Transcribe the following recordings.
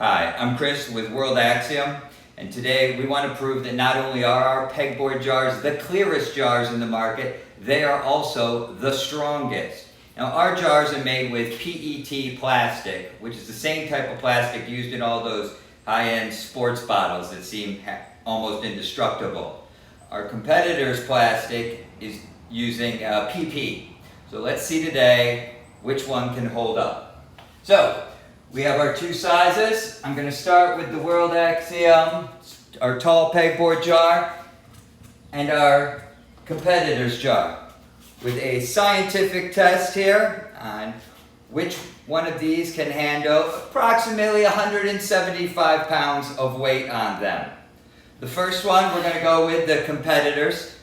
Hi, I'm Chris with World Axiom, and today we want to prove that not only are our pegboard jars the clearest jars in the market, they are also the strongest. Now our jars are made with PET plastic, which is the same type of plastic used in all those high-end sports bottles that seem almost indestructible. Our competitor's plastic is using PP. So let's see today which one can hold up. So we have our two sizes. I'm going to start with the World Axiom, our tall pegboard jar, and our competitor's jar, with a scientific test here on which one of these can handle approximately 175 pounds of weight on them. The first one, we're going to go with the competitors.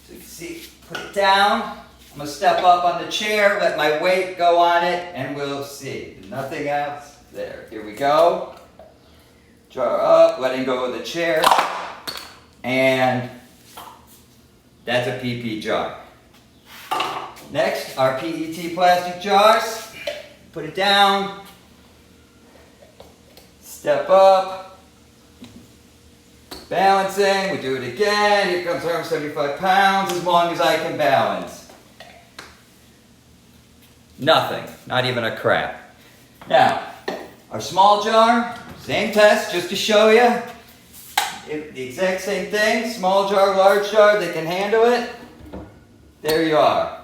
So you can see, put it down. I'm going to step up on the chair, let my weight go on it, and we'll see. Nothing else. There. Here we go. Jar up, letting go of the chair. And that's a PP jar. Next, our PET plastic jars. Put it down. Step up. Balancing. We do it again. Here comes 175 pounds, as long as I can balance. Nothing. Not even a crack. Now, our small jar, same test, just to show you. The exact same thing. Small jar, large jar, they can handle it. There you are.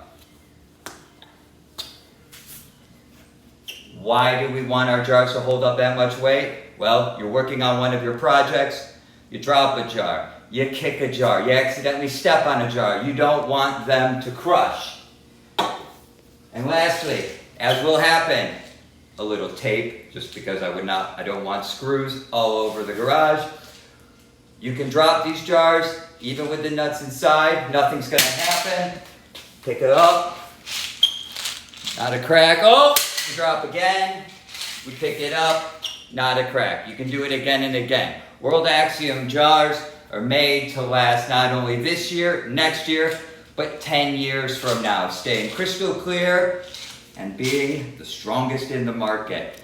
Why do we want our jars to hold up that much weight? Well, you're working on one of your projects, you drop a jar, you kick a jar, you accidentally step on a jar. You don't want them to crush. And lastly, as will happen, a little tape, just because I don't want screws all over the garage. You can drop these jars, even with the nuts inside, nothing's gonna happen. Pick it up, not a crack. Oh, we drop again, we pick it up, not a crack. You can do it again and again. World Axiom jars are made to last not only this year, next year, but 10 years from now, staying crystal clear and being the strongest in the market.